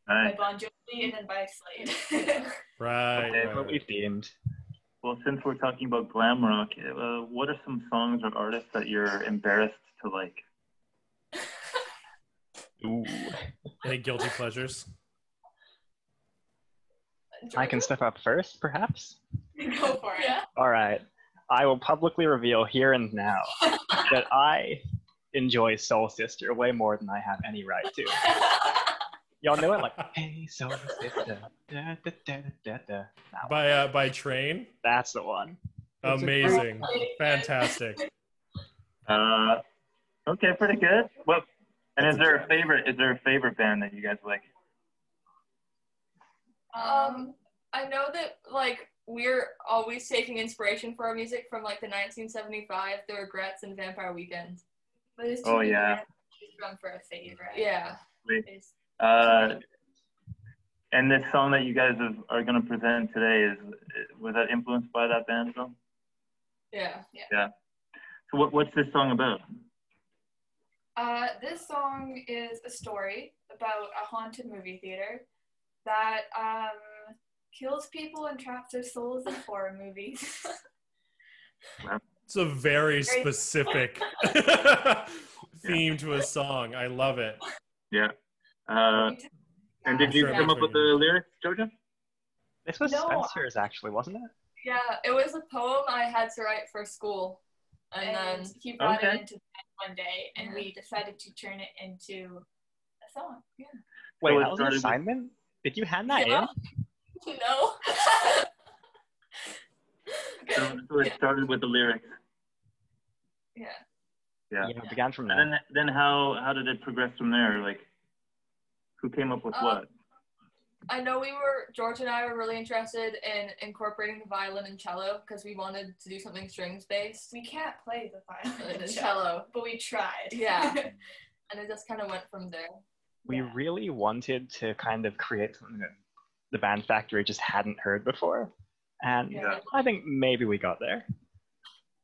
Nice. By Bon Jovi and then by Slade. Right. Okay, What we themed. Well, since we're talking about glam rock, what are some songs or artists that you're embarrassed to like? Ooh. Any guilty pleasures? I can step up first, perhaps? Go for it. Yeah. All right. I will publicly reveal here and now that I enjoy Soul Sister way more than I have any right to. Y'all know it? Like, hey, Soul Sister. Da, da, da, da, da. By Train? That's the one. Amazing. Fantastic. Okay, pretty good. Well, and is there a favorite band that you guys like? I know that like we're always taking inspiration for our music from like the 1975, The Regrets, and Vampire Weekend. But there's Oh yeah. From for a favorite. Yeah. And this song that you guys are going to present today was that influenced by that band song? Yeah. Yeah. So what's this song about? This song is a story about a haunted movie theater that kills people and traps their souls in horror movies. It's a very specific theme to a song. I love it. Yeah. And did you come up with the lyrics, Georgia? This was Spencer's, actually, wasn't it? Yeah, it was a poem I had to write for school. And then he brought it into band one day, and we decided to turn it into a song. Yeah. Wait, that was an assignment? Did you hand that in? No. So it started with the lyrics. Yeah. Yeah. It began from there. And then how did it progress from there? Like, who came up with what? I know George and I were really interested in incorporating the violin and cello because we wanted to do something strings based. We can't play the violin and cello, but we tried. Yeah. And it just kind of went from there. We really wanted to kind of create something that the Band Factory just hadn't heard before. And I think maybe we got there.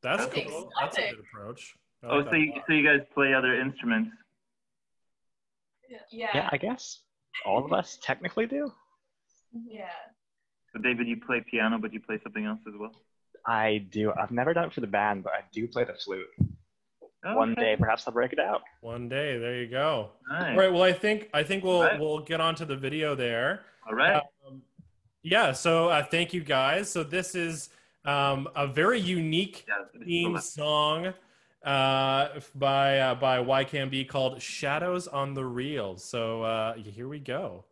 That's cool. That's a good approach. So you guys play other instruments? Yeah, I guess all of us technically do. Yeah. So David, you play piano, but you play something else as well? I do. I've never done it for the band, but I do play the flute. Okay. One day, perhaps I'll break it out. One day, there you go. Nice. All right. Well, I think we'll get on to the video there. All right. Yeah. So thank you guys. So this is a very unique theme song by YCAMB called "Shadows on the Reel." So here we go.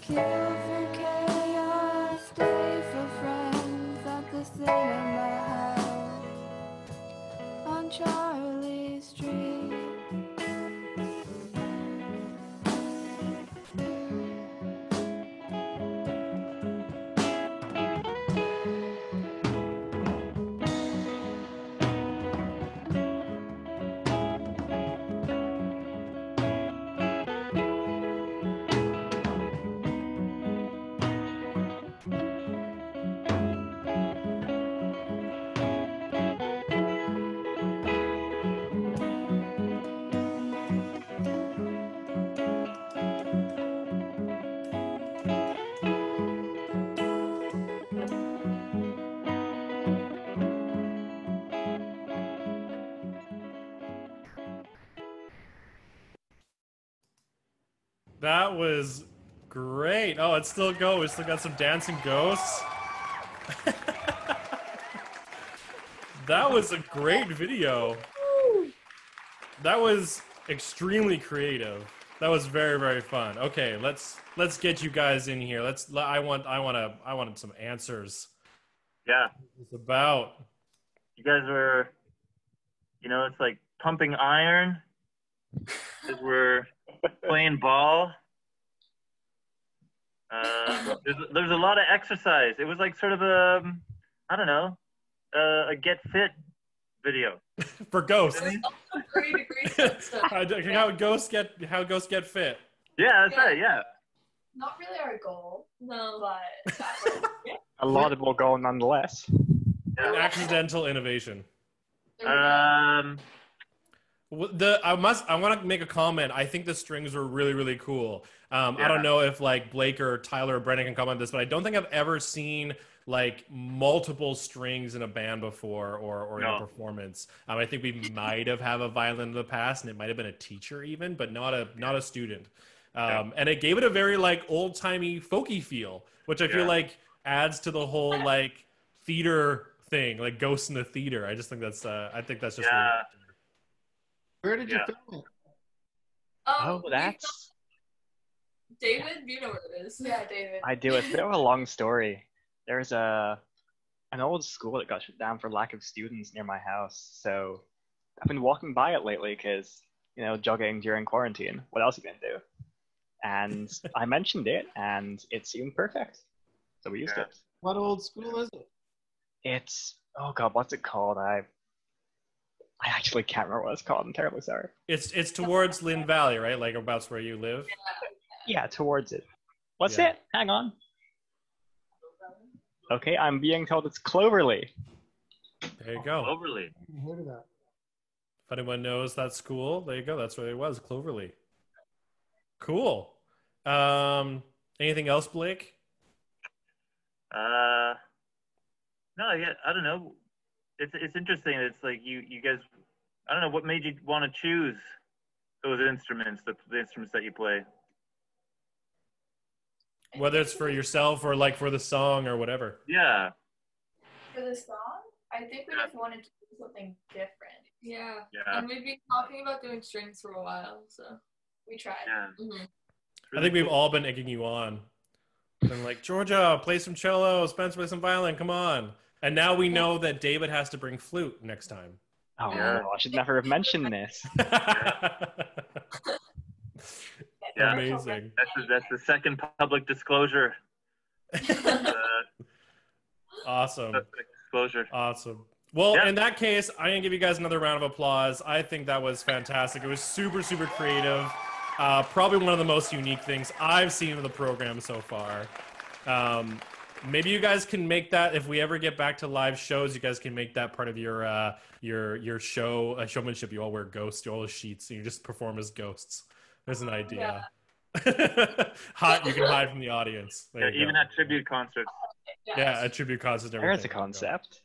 Kill for chaos, stay for friends at the cinema house on Charlie Street. That was great. Oh, it's still going. We still got some dancing ghosts. That was a great video. That was extremely creative. That was very, very fun. Okay, let's get you guys in here. I wanted some answers. Yeah. It's about. You guys were, it's like pumping iron. Because we're playing ball. There's a lot of exercise. It was like sort of a get fit video for ghosts. You know what I mean? how ghosts get fit. Yeah, that's right. Yeah. Not really our goal. No, but A laudable goal nonetheless. An accidental innovation. Um. I want to make a comment. I think the strings were really, really cool. I don't know if like Blake or Tyler or Brennan can comment on this, but I don't think I've ever seen like multiple strings in a band before or in a performance. I think we might have a violin in the past, and it might have been a teacher even, but not a student. And it gave it a very like old timey folky feel, which I feel like adds to the whole like theater thing, like Ghosts in the Theater. I just think that's just really Where did you film it? That's. David, you know where it is. Yeah, David. I do. It's a bit of a long story. There's an old school that got shut down for lack of students near my house. So I've been walking by it lately because, jogging during quarantine. What else are you going to do? And I mentioned it, and it seemed perfect. So we used it. What old school is it? It's, oh God, what's it called? I actually can't remember what it's called. I'm terribly sorry. It's towards Lynn Valley, right? Like about where you live. Yeah, towards it. What's it? Hang on. Okay, I'm being told it's Cloverly. There you go. Cloverly. I heard of that. If anyone knows that school, there you go. That's where it was, Cloverly. Cool. Anything else, Blake? No, yeah, I don't know. It's interesting. It's like you guys. I don't know what made you want to choose those instruments, the instruments that you play. Whether it's for yourself or like for the song or whatever. Yeah. For the song, I think we just wanted to do something different. Yeah. Yeah. And we've been talking about doing strings for a while, so we tried. Yeah. Mm-hmm. I think we've all been egging you on. Been like, Georgia, play some cello, Spencer, play some violin, come on. And now we know that David has to bring flute next time. Oh, no, I should never have mentioned this. Yeah. Amazing. That's the second public disclosure. Awesome. Public disclosure. Awesome. Well, in that case, I'm going to give you guys another round of applause. I think that was fantastic. It was super, super creative. Probably one of the most unique things I've seen in the program so far. Maybe you guys can make that, if we ever get back to live shows, you guys can make that part of your show, showmanship. You all wear ghosts, you all wear sheets, and you just perform as ghosts. There's an idea. Yeah. You can hide from the audience. Yeah, even at tribute concerts. Yeah, at tribute concerts. There's a concept.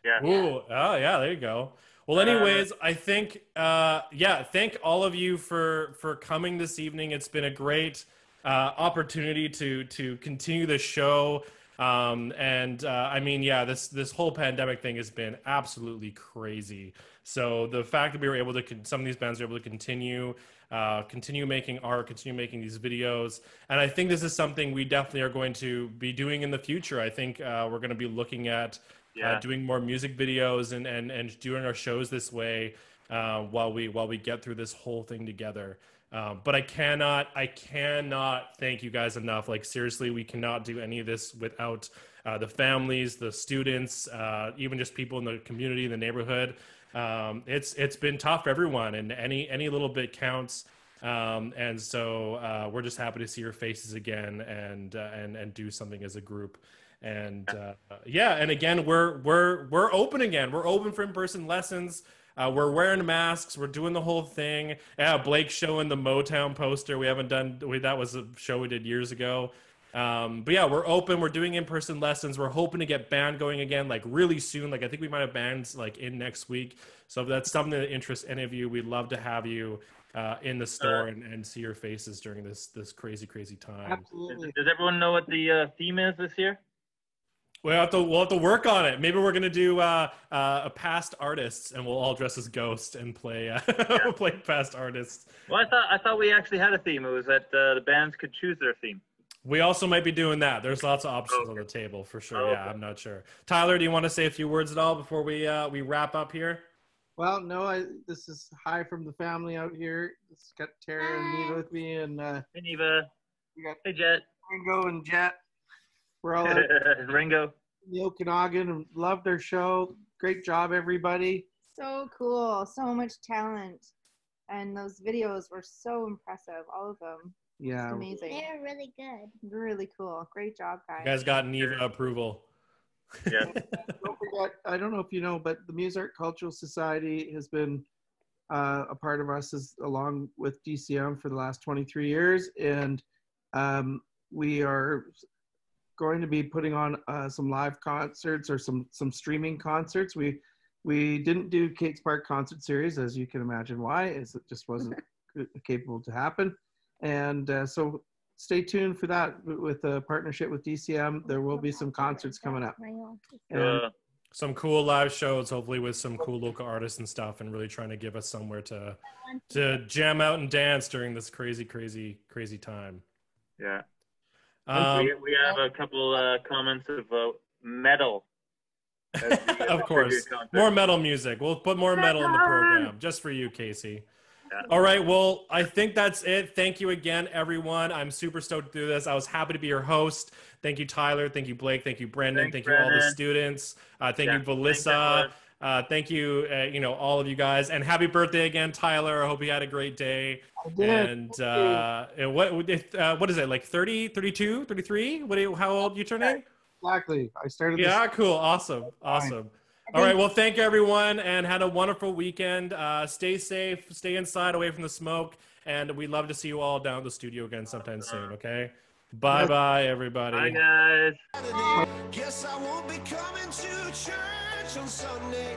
Yeah. Ooh, oh yeah, there you go. Well, anyways, I think, thank all of you for coming this evening. It's been a great opportunity to continue the show. I mean, this whole pandemic thing has been absolutely crazy. So the fact that we were able to, some of these bands are able to continue making art, continue making these videos. And I think this is something we definitely are going to be doing in the future. I think we're going to be looking at doing more music videos and doing our shows this way while we get through this whole thing together. But I cannot thank you guys enough. Like, seriously, we cannot do any of this without the families, the students, even just people in the community, the neighborhood. It's been tough for everyone, and any little bit counts. And so we're just happy to see your faces again and do something as a group. And and again, we're open again. We're open for in-person lessons. We're wearing masks. We're doing the whole thing. Blake's showing the Motown poster. We haven't done. That was a show we did years ago. But yeah, we're open. We're doing in-person lessons. We're hoping to get band going again, like really soon. Like I think we might have bands like in next week. So if that's something that interests any of you, we'd love to have you in the store and see your faces during this crazy time. Absolutely. Does everyone know what the theme is this year? We'll have to work on it. Maybe we're gonna do a past artists, and we'll all dress as ghosts and play play past artists. Well, I thought we actually had a theme. It was that the bands could choose their theme. We also might be doing that. There's lots of options on the table for sure. Yeah, I'm not sure. Tyler, do you want to say a few words at all before we wrap up here? Well, no, this is hi from the family out here. It's got Tara and Neva with me, and hey Neva. We got hey Jet. Ringo and Jet. We're all out Ringo. in the Okanagan and love their show. Great job, everybody. So cool. So much talent. And those videos were so impressive. All of them. Yeah. Just amazing. They're really good. Really cool. Great job, guys. You guys got Neva approval. Yeah. Don't forget, I don't know if you know, but the Music Art Cultural Society has been a part of us along with DCM for the last 23 years. And we are going to be putting on some live concerts or some streaming concerts. We didn't do Kate's Park concert series, as you can imagine why, as it just wasn't capable to happen. And so stay tuned for that with a partnership with DCM. There will be some concerts coming up. And some cool live shows, hopefully with some cool local artists and stuff, and really trying to give us somewhere to jam out and dance during this crazy time. Yeah. We have a couple comments of metal. Of course, more metal music. We'll put more metal in the program just for you, Casey. Yeah. All right, well, I think that's it. Thank you again, everyone. I'm super stoked to do this. I was happy to be your host. Thank you, Tyler. Thank you, Blake. Thank you, Brendan. Thank you, all the students. Thank you, Valissa. Thank you, all of you guys. And happy birthday again, Tyler. I hope you had a great day. I did. And what is it, like 30, 32, 33? How old are you turning? Exactly. I started. Yeah, cool. Awesome. All right. Well, thank you, everyone, and had a wonderful weekend. Stay safe, stay inside, away from the smoke, and we'd love to see you all down at the studio again sometime soon. Okay. Bye, everybody. Bye, guys. Guess I won't be coming to church on Sunday.